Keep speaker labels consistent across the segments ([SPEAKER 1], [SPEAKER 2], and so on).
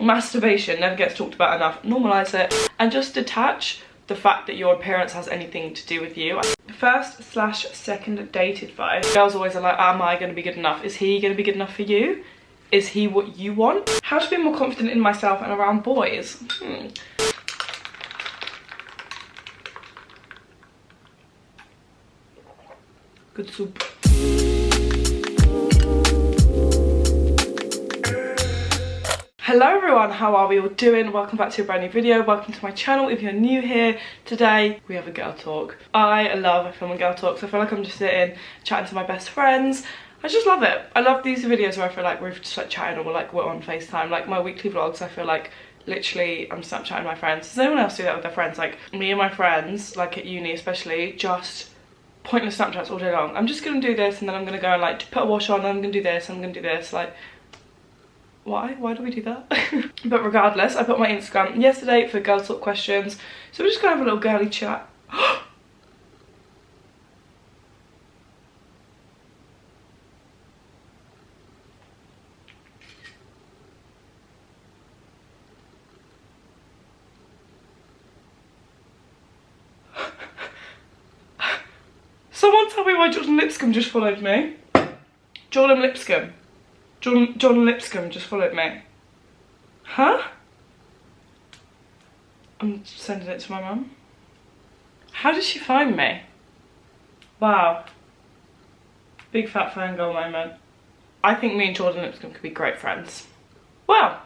[SPEAKER 1] Masturbation never gets talked about enough. Normalise it and just detach the fact that your appearance has anything to do with you. First/second date advice. Girls always are like, am I going to be good enough? Is he going to be good enough for you? Is he what you want? How to be more confident in myself and around boys? Good soup. Hello everyone, how are we all doing? Welcome back to a brand new video. Welcome to my channel if you're new here. Today we have a girl talk. I love filming girl talks. I feel like I'm just sitting chatting to my best friends. I just love it. I love these videos where I feel like we're just like chatting or like we're on FaceTime. Like my weekly vlogs, I feel like literally I'm Snapchatting with my friends. Does anyone else do that with their friends? Like me and my friends, like at uni especially, just pointless Snapchats all day long. I'm just gonna do this and then I'm gonna go and like put a wash on and I'm gonna do this and I'm gonna do this. Like, why do we do that? But regardless, I put my Instagram yesterday for girl talk questions, so we're just gonna have a little girly chat. Someone tell me why Jordan Lipscomb just followed me. Jordan Lipscomb just followed me. Huh? I'm sending it to my mum. How did she find me? Wow. Big fat fangirl moment. I think me and Jordan Lipscomb could be great friends. Wow.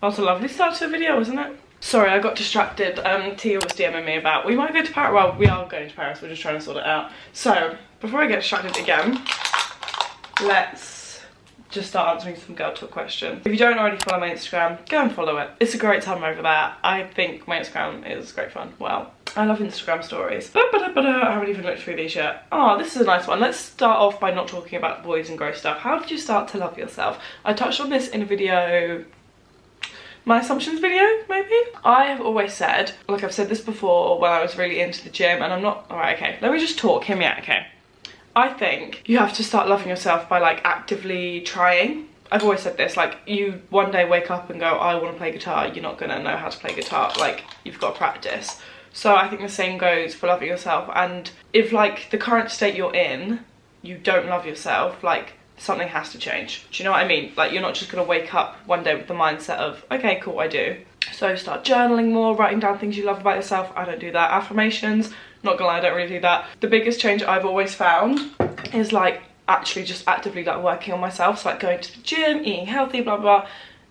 [SPEAKER 1] That was a lovely start to the video, wasn't it? Sorry, I got distracted. Tia was DMing me about we might go to Paris. Well, we are going to Paris. We're just trying to sort it out. So, before I get distracted again, let's just start answering some girl talk questions. If you don't already follow my Instagram, go and follow it. It's a great time over there. I think my Instagram is great fun. Well, I love Instagram stories. I haven't even looked through these yet. Oh, this is a nice one. Let's start off by not talking about boys and gross stuff. How did you start to love yourself? I touched on this in a video, my assumptions video, maybe? I have always said, like I've said this before when I was really into the gym, and I'm not, alright, okay, let me just talk, hear me out, okay? I think you have to start loving yourself by like actively trying. I've always said this, like you one day wake up and go, I want to play guitar, you're not gonna know how to play guitar, like you've got to practice. So I think the same goes for loving yourself, and if like the current state you're in, you don't love yourself, like something has to change. Do you know what I mean? Like you're not just gonna wake up one day with the mindset of, okay, cool, I do. So start journaling more, writing down things you love about yourself. I don't do that. Affirmations, not gonna lie, I don't really do that. The biggest change I've always found is like actually just actively like working on myself. So like going to the gym, eating healthy, blah, blah.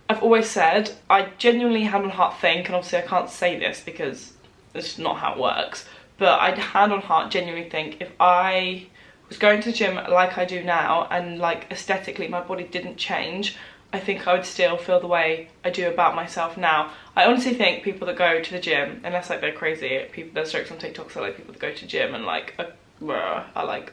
[SPEAKER 1] I've always said, I genuinely hand on heart think, and obviously I can't say this because it's not how it works, but I hand on heart genuinely think if I was going to the gym like I do now and like aesthetically my body didn't change, I think I would still feel the way I do about myself now. I honestly think people that go to the gym, unless like they're crazy, people, there's jokes on TikTok, so like people that go to gym and like are like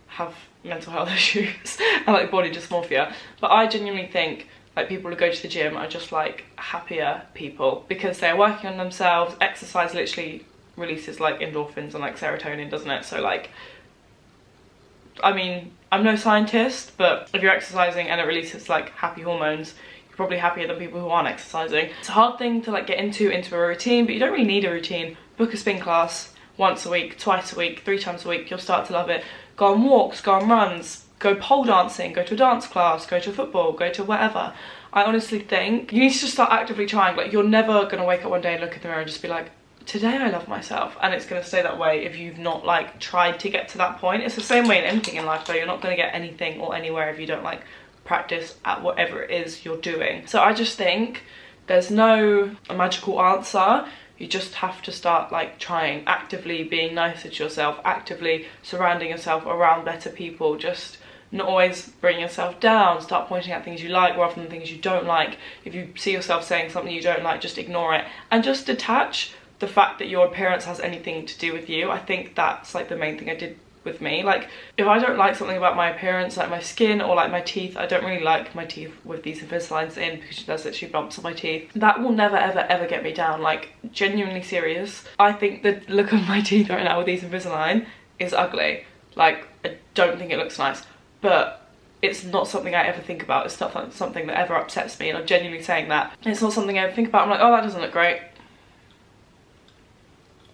[SPEAKER 1] have mental health issues and like body dysmorphia. But I genuinely think like people who go to the gym are just like happier people because they're working on themselves. Exercise literally releases like endorphins and like serotonin, doesn't it? So like, I mean, I'm no scientist, but if you're exercising and it releases like happy hormones, you're probably happier than people who aren't exercising. It's a hard thing to like get into a routine, but you don't really need a routine. Book a spin class once a week, twice a week, 3 times a week, you'll start to love it. Go on walks, go on runs, go pole dancing, go to a dance class, go to football, go to whatever. I honestly think you need to start actively trying. Like you're never gonna wake up one day and look in the mirror and just be like, today I love myself, and it's going to stay that way if you've not like tried to get to that point. It's the same way in anything in life though. You're not going to get anything or anywhere if you don't like practice at whatever it is you're doing. So I just think there's no magical answer. You just have to start like trying, actively being nicer to yourself, actively surrounding yourself around better people, just not always bring yourself down. Start pointing out things you like rather than things you don't like. If you see yourself saying something you don't like, just ignore it and just detach the fact that your appearance has anything to do with you. I think that's like the main thing I did with me. Like if I don't like something about my appearance, like my skin or like my teeth, I don't really like my teeth with these Invisaligns in because there's literally bumps on my teeth. That will never ever get me down, like genuinely serious. I think the look of my teeth right now with these Invisalign is ugly. Like I don't think it looks nice, but it's not something I ever think about. It's not something that ever upsets me, and I'm genuinely saying that. It's not something I ever think about. I'm like, oh, that doesn't look great.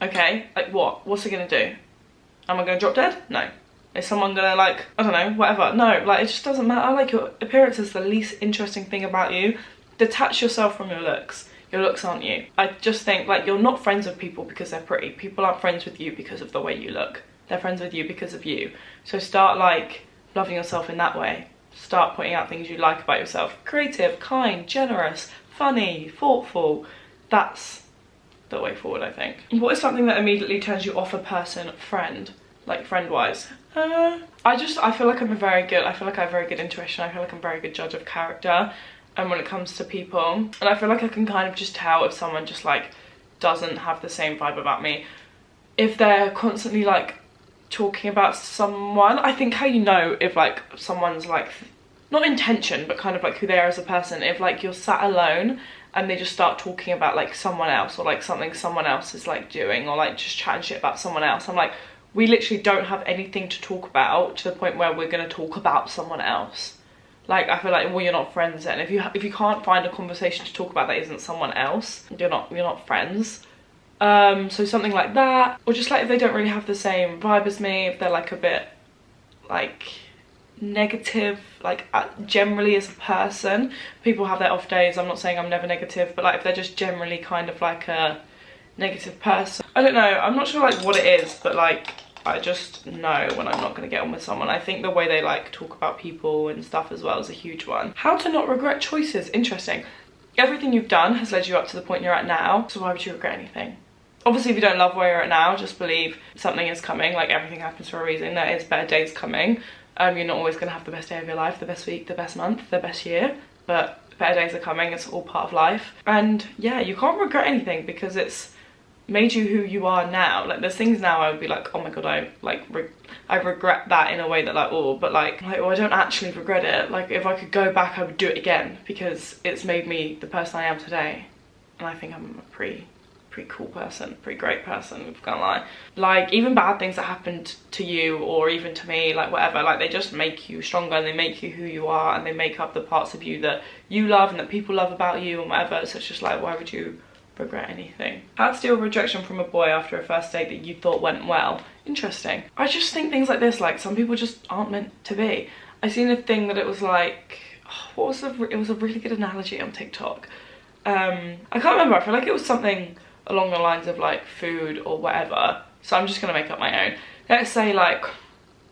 [SPEAKER 1] Okay, like what? What's it gonna do? Am I gonna drop dead? No. Is someone gonna, like, I don't know, whatever? No, like, it just doesn't matter. Like, your appearance is the least interesting thing about you. Detach yourself from your looks. Your looks aren't you. I just think, like, you're not friends with people because they're pretty. People aren't friends with you because of the way you look. They're friends with you because of you. So start, like, loving yourself in that way. Start putting out things you like about yourself. Creative, kind, generous, funny, thoughtful. That's the way forward, I think. What is something that immediately turns you off a person, friend? Like, friend-wise? I feel like I have very good intuition. I feel like I'm a very good judge of character, and when it comes to people, and I feel like I can kind of just tell if someone just, like, doesn't have the same vibe about me. If they're constantly, like, talking about someone, I think how you know if, like, someone's, like, not intention, but kind of, like, who they are as a person. If, like, you're sat alone and they just start talking about, like, someone else, or, like, something someone else is, like, doing, or, like, just chatting shit about someone else, I'm like, we literally don't have anything to talk about, to the point where we're going to talk about someone else. Like, I feel like, well, you're not friends then. If you can't find a conversation to talk about that isn't someone else, you're not friends. So something like that, or just, like, if they don't really have the same vibe as me, if they're, like, a bit, like, negative, like, generally as a person. People have their off days. I'm not saying I'm never negative, but, like, if they're just generally kind of like a negative person, I don't know, I'm not sure, like, what it is, but, like, I just know when I'm not going to get on with someone. I think the way they, like, talk about people and stuff as well is a huge one. How to not regret choices. Interesting. Everything you've done has led you up to the point you're at now, so why would you regret anything? Obviously, if you don't love where you're at now, just believe something is coming. Like, everything happens for a reason. There is better days coming. You're not always going to have the best day of your life, the best week, the best month, the best year, but better days are coming. It's all part of life. And yeah, you can't regret anything because it's made you who you are now. Like, there's things now I would be like, oh my god, I regret that in a way that, like, oh, but like, well, I don't actually regret it. Like, if I could go back, I would do it again because it's made me the person I am today. And I think I'm a pretty cool person, pretty great person, if I can't lie. Like, even bad things that happened to you or even to me, like, whatever, like, they just make you stronger, and they make you who you are, and they make up the parts of you that you love and that people love about you and whatever. So it's just like, why would you regret anything? How to deal with rejection from a boy after a first date that you thought went well. Interesting. I just think things like this, like, some people just aren't meant to be. I seen a thing that it was like, oh, it was a really good analogy on TikTok. I can't remember. I feel like it was something along the lines of, like, food or whatever, so I'm just gonna make up my own. Let's say, like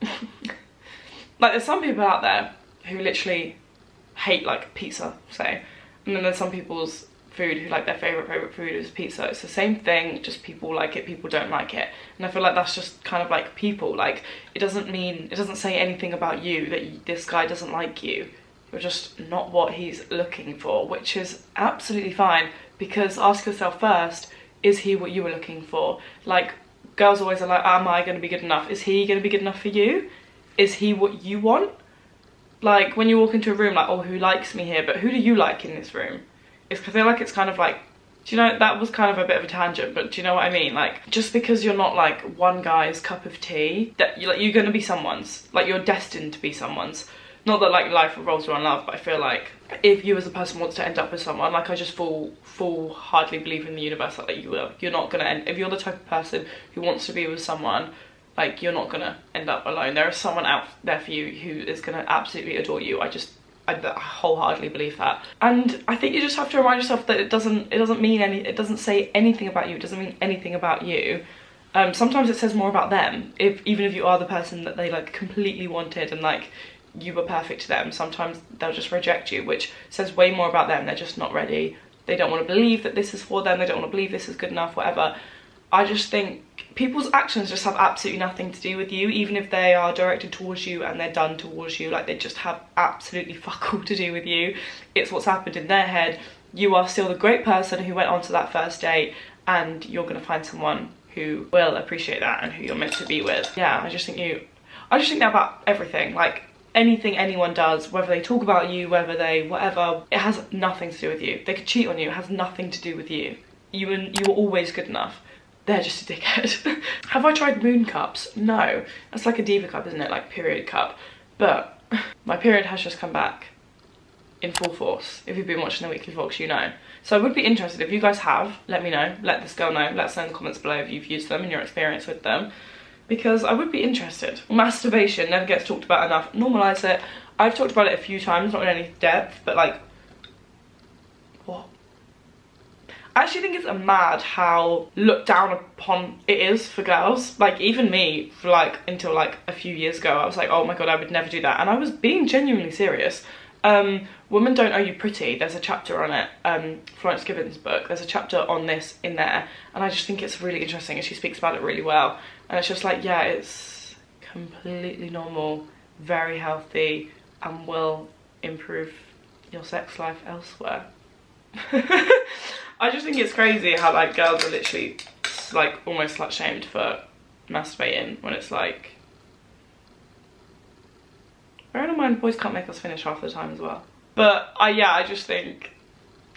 [SPEAKER 1] like, there's some people out there who literally hate, like, pizza, say, and then there's some people's food who, like, their favorite food is pizza. It's the same thing, just people like it, people don't like it. And I feel like that's just kind of like people. Like, it doesn't say anything about you that this guy doesn't like you. You're just not what he's looking for, which is absolutely fine, because ask yourself first, is he what you were looking for? Like, girls always are like, am I going to be good enough? Is he going to be good enough for you? Is he what you want? Like, when you walk into a room, like, oh, who likes me here? But who do you like in this room? It's because I feel like it's kind of like, do you know, that was kind of a bit of a tangent, but do you know what I mean? Like, just because you're not, like, one guy's cup of tea, that you're going to be someone's. Like, you're destined to be someone's. Not that, like, life revolves around love, but I feel like if you as a person wants to end up with someone, like, I just full-heartedly believe in the universe that, like, you're not gonna end, if you're the type of person who wants to be with someone, like, you're not gonna end up alone. There is someone out there for you who is gonna absolutely adore you. I wholeheartedly believe that. And I think you just have to remind yourself that it doesn't say anything about you. It doesn't mean anything about you. Sometimes it says more about them. Even if you are the person that they, like, completely wanted and, like, you were perfect to them, sometimes they'll just reject you, which says way more about them. They're just not ready. They don't want to believe that this is for them. They don't want to believe this is good enough, whatever. I just think people's actions just have absolutely nothing to do with you, even if they are directed towards you and they're done towards you. Like, they just have absolutely fuck all to do with you. It's what's happened in their head. You are still the great person who went on to that first date, and you're going to find someone who will appreciate that and who you're meant to be with. Yeah, I just think that about everything. Like, anything anyone does, whether they talk about you, whether they whatever, it has nothing to do with you. They could cheat on you, it has nothing to do with you. You were always good enough. They're just a dickhead. Have I tried moon cups? No. That's like a diva cup, isn't it? Like, period cup. But My period has just come back in full force. If you've been watching the weekly vlogs, you know. So I would be interested, if you guys have, let me know, let this girl know, let us know in the comments below if you've used them and your experience with them, because I would be interested. Masturbation never gets talked about enough. Normalize it. I've talked about it a few times, not in any depth, but like, what? I actually think it's mad how looked down upon it is for girls. Like, even me, for like, until like a few years ago, I was like, oh my god, I would never do that. And I was being genuinely serious. Women Don't Owe You Pretty, there's a chapter on it, Florence Given's book, there's a chapter on this in there, and I just think it's really interesting and she speaks about it really well. And it's just like, yeah, it's completely normal, very healthy, and will improve your sex life elsewhere. I just think it's crazy how like girls are literally like almost slut shamed for masturbating, when it's like, bearing in mind boys can't make us finish half the time as well. But yeah, I just think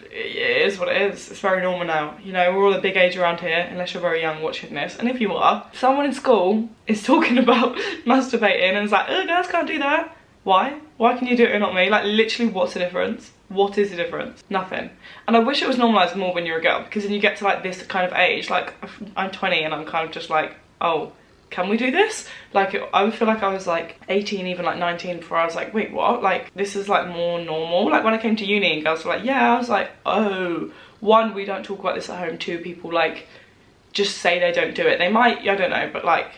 [SPEAKER 1] it is what it is. It's very normal now. You know, we're all the big age around here, unless you're very young watching this. And if you are, if someone in school is talking about masturbating and is like, oh, girls can't do that. Why? Why can you do it and not me? Like, literally, what's the difference? What is the difference? Nothing. And I wish it was normalised more when you're a girl, because then you get to like this kind of age, like I'm 20 and I'm kind of just like, oh, can we do this? Like, I would feel like I was like 18, even like 19 before I was like, wait, what? Like, this is like more normal. Like when I came to uni and girls were like, yeah, I was like, oh, one, we don't talk about this at home. Two, people like just say they don't do it. They might, I don't know, but like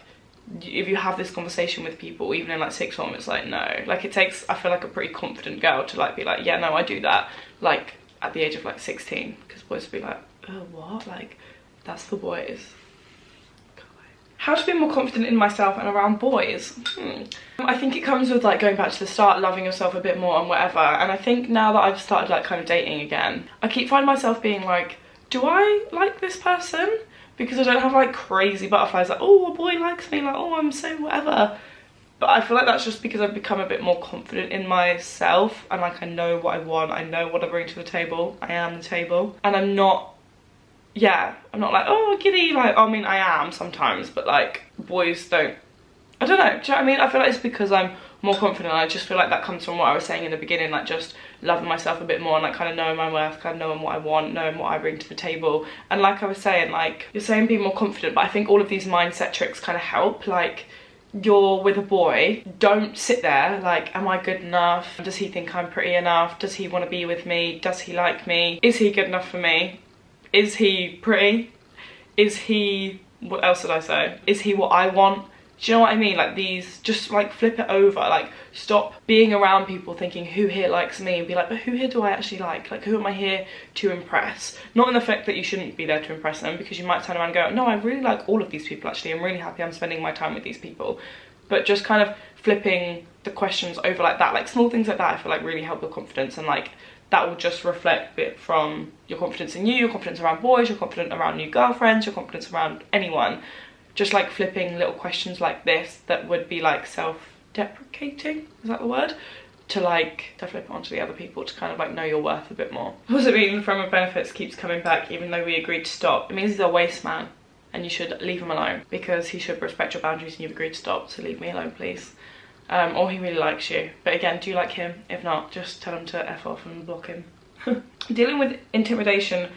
[SPEAKER 1] if you have this conversation with people, even in like sixth form, it's like, no. Like it takes, I feel like a pretty confident girl to like be like, yeah, no, I do that. Like at the age of like 16, because boys would be like, oh, what? Like, that's the boys. How to be more confident in myself and around boys? I think it comes with like going back to the start, loving yourself a bit more and whatever. And I think now that I've started like kind of dating again, I keep finding myself being like, do I like this person? Because I don't have like crazy butterflies like, oh, a boy likes me, like, oh, I'm so whatever. But I feel like that's just because I've become a bit more confident in myself, and like I know what I want, I know what I bring to the table, I am the table. And I'm not, yeah, I'm not like, oh, giddy, like, I mean, I am sometimes, but like, boys don't, I don't know, do you know what I mean? I feel like it's because I'm more confident. I just feel like that comes from what I was saying in the beginning, like just loving myself a bit more and like kind of knowing my worth, kind of knowing what I want, knowing what I bring to the table. And like I was saying, like, you're saying be more confident, but I think all of these mindset tricks kind of help. Like, you're with a boy, don't sit there like, am I good enough? Does he think I'm pretty enough? Does he want to be with me? Does he like me? Is he good enough for me? Is he pretty? Is he, what else did I say? Is he what I want? Do you know what I mean? Like, these, just like flip it over. Like, stop being around people thinking who here likes me, and be like, but who here do I actually like? Like, who am I here to impress? Not in the fact that you shouldn't be there to impress them, because you might turn around and go, no, I really like all of these people actually. I'm really happy I'm spending my time with these people. But just kind of flipping the questions over like that, like small things like that, I feel like really help your confidence. And like, that will just reflect it from your confidence in you, your confidence around boys, your confidence around new girlfriends, your confidence around anyone. Just like flipping little questions like this that would be like self-deprecating, is that the word? To like, to flip it onto the other people, to kind of like know your worth a bit more. What does it mean from a benefits keeps coming back even though we agreed to stop? It means he's a waste man and you should leave him alone, because he should respect your boundaries and you've agreed to stop, so leave me alone please. Or he really likes you. But again, do you like him? If not, just tell him to F off and block him. Dealing with intimidation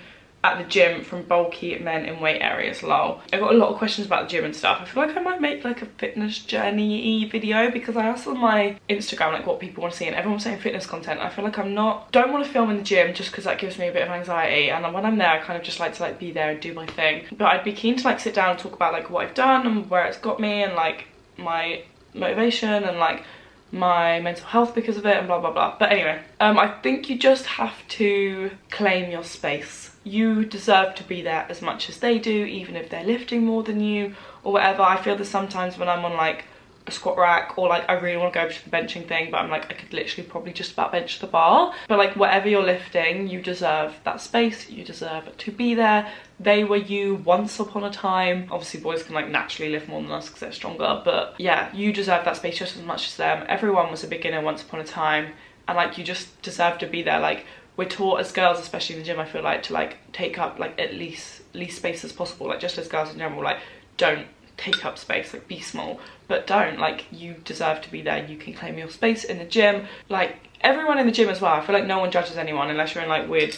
[SPEAKER 1] at the gym from bulky men in weight areas, lol. I got a lot of questions about the gym and stuff. I feel like I might make like a fitness journey video, because I asked on my Instagram like what people want to see, and everyone was saying fitness content. I feel like don't want to film in the gym just because that gives me a bit of anxiety, and when I'm there I kind of just like to like be there and do my thing. But I'd be keen to like sit down and talk about like what I've done and where it's got me, and like my motivation and like my mental health because of it, and blah blah blah. But anyway, I think you just have to claim your space. You deserve to be there as much as they do, even if they're lifting more than you or whatever. I feel that sometimes when I'm on like a squat rack, or like I really want to go over to the benching thing, but I'm like, I could literally probably just about bench the bar. But like, whatever you're lifting, you deserve that space, you deserve to be there. They were you once upon a time. Obviously boys can like naturally lift more than us because they're stronger, but yeah, you deserve that space just as much as them. Everyone was a beginner once upon a time, and like, you just deserve to be there. Like, we're taught as girls, especially in the gym, I feel like, to like take up like at least space as possible. Like, just as girls in general, like, don't take up space, like be small, but don't, like, you deserve to be there. You can claim your space in the gym, like everyone in the gym as well. I feel like no one judges anyone unless you're in like weird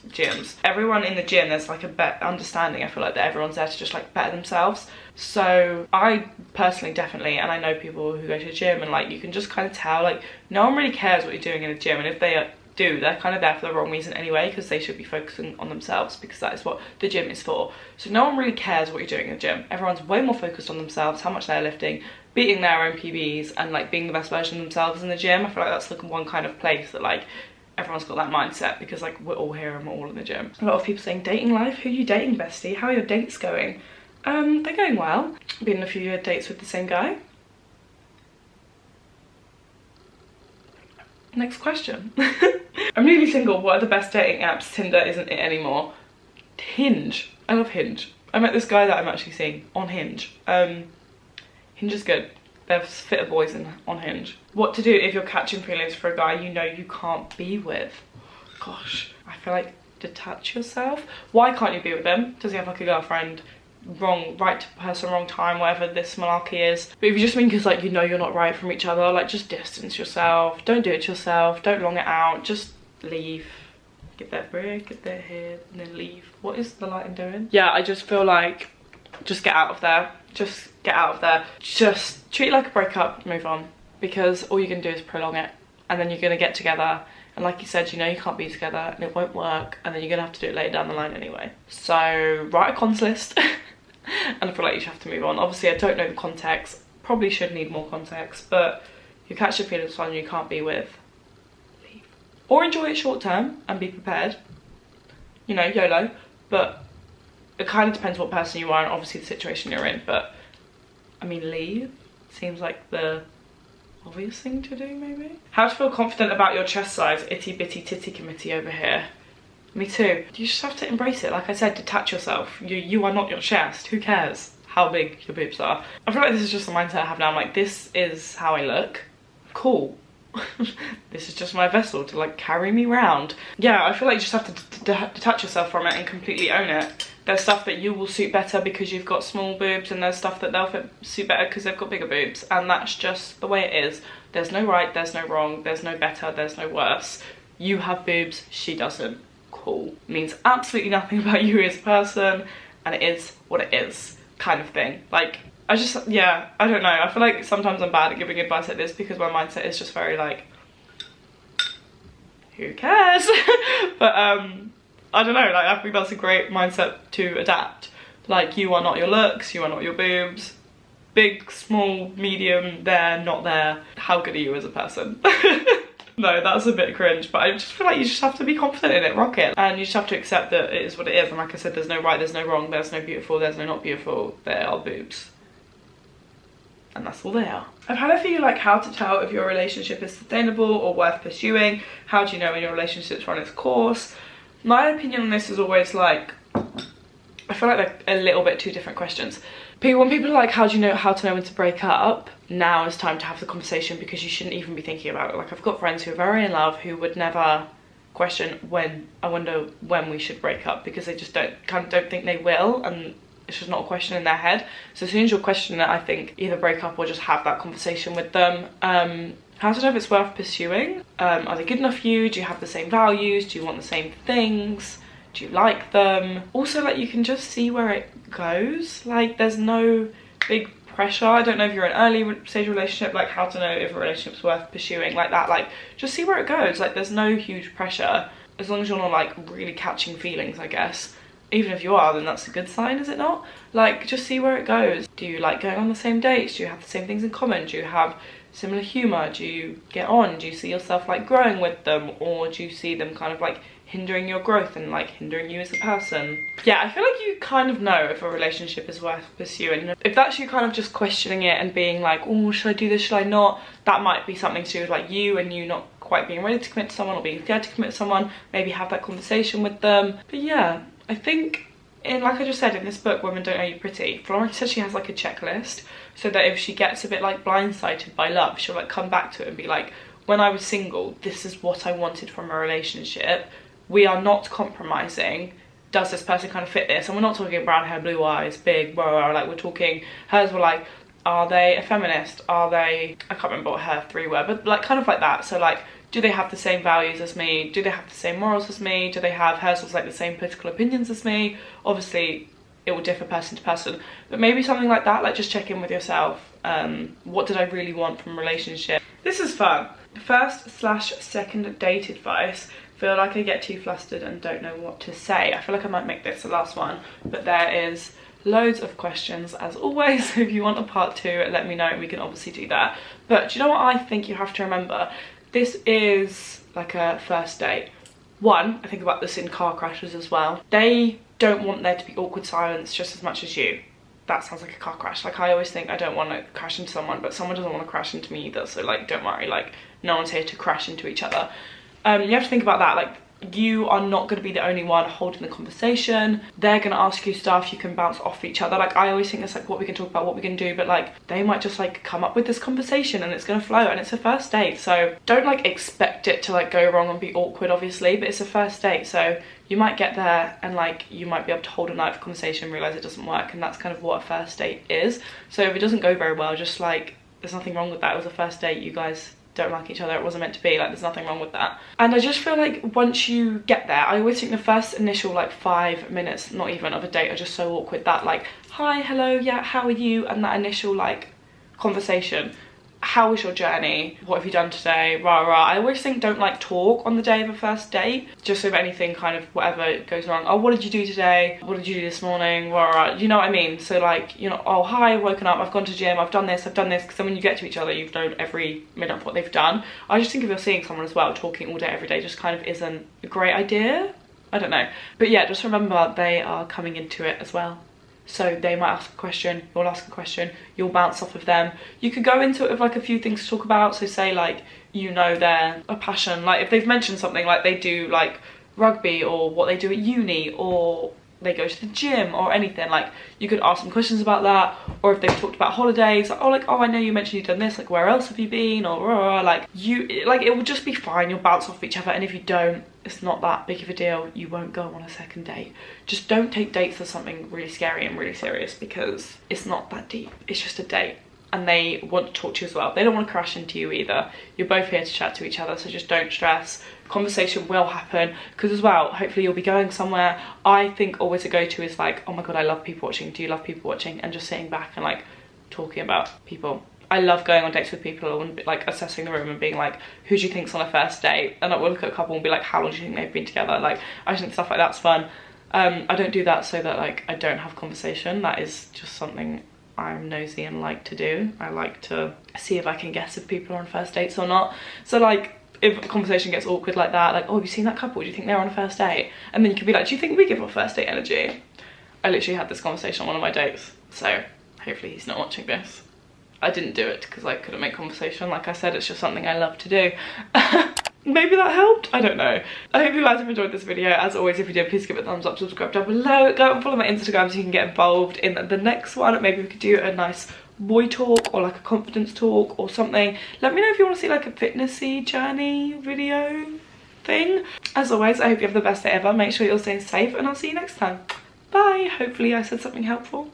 [SPEAKER 1] gyms. Everyone in the gym, there's like a better understanding, I feel like, that everyone's there to just like better themselves. So I personally definitely, and I know people who go to the gym and like you can just kind of tell, like no one really cares what you're doing in a gym, and if they do, they're kind of there for the wrong reason anyway, because they should be focusing on themselves, because that is what the gym is for. So no one really cares what you're doing in the gym. Everyone's way more focused on themselves, how much they're lifting, beating their own PBs, and like being the best version of themselves in the gym. I feel like that's like one kind of place that like everyone's got that mindset, because like we're all here and we're all in the gym. A lot of people saying dating life, who are you dating, bestie? How are your dates going? They're going well. Been on a few dates with the same guy. Next question. I'm newly single. What are the best dating apps? Tinder isn't it anymore. Hinge. I love Hinge. I met this guy that I'm actually seeing on Hinge. Hinge is good. There's fitter boys on Hinge. What to do if you're catching feelings for a guy you know you can't be with? Gosh, I feel like detach yourself. Why can't you be with him? Does he have like a girlfriend? Right person, wrong time, whatever this malarkey is. But if you just mean because like you know you're not right from each other, like just distance yourself. Don't do it yourself. Don't long it out. Just leave. Get that break, get that head, and then leave. What is the lighting doing? Yeah, I just feel like just get out of there. Just get out of there. Just treat it like a breakup, move on. Because all you're gonna do is prolong it, and then you're gonna get together, and like you said, you know you can't be together and it won't work, and then you're gonna have to do it later down the line anyway. So write a cons list. And I feel like you should have to move on. Obviously I don't know the context, probably should need more context, but you catch your feelings for someone you can't be with, leave. Or enjoy it short term and be prepared, you know, YOLO. But it kind of depends what person you are and obviously the situation you're in. But I mean, leave seems like the obvious thing to do, maybe. How to feel confident about your chest size? Itty bitty titty committee over here. Me too. You just have to embrace it. Like I said, detach yourself. You are not your chest. Who cares how big your boobs are? I feel like this is just the mindset I have now. I'm like, this is how I look. Cool. This is just my vessel to like carry me round. Yeah, I feel like you just have to detach yourself from it and completely own it. There's stuff that you will suit better because you've got small boobs, and there's stuff that they'll suit better because they've got bigger boobs, and that's just the way it is. There's no right, there's no wrong, there's no better, there's no worse. You have boobs, she doesn't. Cool. Means absolutely nothing about you as a person, and it is what it is, kind of thing. Like, I just, yeah, I don't know. I feel like sometimes I'm bad at giving advice like this because my mindset is just very like, who cares? But I don't know, like I think that's a great mindset to adapt. Like, you are not your looks, you are not your boobs. Big, small, medium, there, not there. How good are you as a person? No, that's a bit cringe, but I just feel like you just have to be confident in it, rock it. And you just have to accept that it is what it is. And like I said, there's no right, there's no wrong, there's no beautiful, there's no not beautiful. There are boobs. And that's all they are. I've had a few like how to tell if your relationship is sustainable or worth pursuing. How do you know when your relationship's run its course? My opinion on this is always like, I feel like they're a little bit two different questions. When people are like, how do you know how to know when to break up? Now is time to have the conversation, because you shouldn't even be thinking about it. Like, I've got friends who are very in love who would never question when, I wonder when we should break up, because they just don't think they will, and it's just not a question in their head. So as soon as you're questioning it, I think either break up or just have that conversation with them. How to know if it's worth pursuing? Are they good enough for you? Do you have the same values? Do you want the same things? Do you like them? Also, like, you can just see where it goes. Like, there's no big pressure. I don't know if you're in an early stage relationship, like how to know if a relationship's worth pursuing, like that. Like, just see where it goes. Like, there's no huge pressure as long as you're not like really catching feelings, I guess. Even if you are, then that's a good sign, is it not? Like, just see where it goes. Do you like going on the same dates? Do you have the same things in common? Do you have similar humor? Do you get on? Do you see yourself like growing with them, or do you see them kind of like hindering your growth and like hindering you as a person? Yeah, I feel like you kind of know if a relationship is worth pursuing. If that's you kind of just questioning it and being like, oh, should I do this, should I not? That might be something to do with like you and you not quite being ready to commit to someone, or being scared to commit to someone. Maybe have that conversation with them. But yeah, I think, like I just said, in this book, Women Don't Know You Pretty, Florence said she has like a checklist, so that if she gets a bit like blindsided by love, she'll like come back to it and be like, when I was single, this is what I wanted from a relationship. We are not compromising. does this person kind of fit this? And we're not talking brown hair, blue eyes, big, blah, blah, blah. Like we're talking, hers were like, are they a feminist? Are they, I can't remember what her three were, but like kind of like that. So like, do they have the same values as me? Do they have the same morals as me? Do they have, hers was like the same political opinions as me? Obviously it will differ person to person, but maybe something like that, like just check in with yourself. What did I really want from a relationship? This is fun. First/second date advice. Feel like I get too flustered and don't know what to say. I feel like I might make this the last one, but there is loads of questions as always. If you want a part 2, let me know, we can obviously do that. But do you know what I think you have to remember? This is like a first date. One, I think about this in car crashes as well. They don't want there to be awkward silence just as much as you. That sounds like a car crash. Like I always think I don't want to crash into someone, but someone doesn't want to crash into me either. So like, don't worry, like no one's here to crash into each other. You have to think about that. Like you are not going to be the only one holding the conversation. They're going to ask you stuff, you can bounce off each other. Like I always think it's like what we can talk about, what we can do, but like they might just like come up with this conversation and it's going to flow, and it's a first date. So don't like expect it to like go wrong and be awkward obviously, but it's a first date. So you might get there and like you might be able to hold a night of conversation, realize it doesn't work, and that's kind of what a first date is. So if it doesn't go very well, just like there's nothing wrong with that. It was a first date, you guys don't like each other, it wasn't meant to be, like there's nothing wrong with that. And I just feel like once you get there, I always think the first initial like 5 minutes, not even, of a date are just so awkward. That like, hi, hello, yeah, how are you? And that initial like conversation. How was your journey? What have you done today? Rah rah. I always think don't like talk on the day of a first date, just so if anything kind of whatever goes wrong. Oh, what did you do today? What did you do this morning? Rah rah. You know what I mean? So like, you know, oh hi, I've woken up, I've gone to gym, I've done this, because then when you get to each other, you've known every minute of what they've done. I just think if you're seeing someone as well, talking all day every day just kind of isn't a great idea. I don't know. But yeah, just remember they are coming into it as well. So they might ask a question, you'll ask a question, you'll bounce off of them. You could go into it with like a few things to talk about. So say like, you know, they're a passion, like if they've mentioned something like they do like rugby or what they do at uni or they go to the gym or anything, like you could ask some questions about that. Or if they've talked about holidays, like, oh I know you mentioned you've done this, like where else have you been, or like you, like it will just be fine, you'll bounce off each other. And if you don't, it's not that big of a deal, you won't go on a second date. Just don't take dates as something really scary and really serious, because it's not that deep, it's just a date. And they want to talk to you as well. They don't want to crash into you either. You're both here to chat to each other, so just don't stress. Conversation will happen, because as well, hopefully you'll be going somewhere. I think always a go-to is like, oh my god, I love people watching. Do you love people watching? And just sitting back and like talking about people. I love going on dates with people and like assessing the room and being like, who do you think's on a first date? And like, we'll look at a couple and be like, how long do you think they've been together? Like, I think stuff like that's fun. I don't do that so that like I don't have conversation. That is just something I'm nosy and like to do. I like to see if I can guess if people are on first dates or not. So like, if a conversation gets awkward like that, like, oh, have you seen that couple? Do you think they're on a first date? And then you could be like, do you think we give off first date energy? I literally had this conversation on one of my dates, so hopefully he's not watching this. I didn't do it because I couldn't make conversation. Like I said, it's just something I love to do. Maybe that helped? I don't know. I hope you guys have enjoyed this video. As always, if you did, please give it a thumbs up, subscribe down below. Go and follow my Instagram so you can get involved in the next one. Maybe we could do a nice boy talk or like a confidence talk or something. Let me know if you want to see like a fitnessy journey video thing. As always, I hope you have the best day ever. Make sure you're staying safe and I'll see you next time. Bye. Hopefully I said something helpful.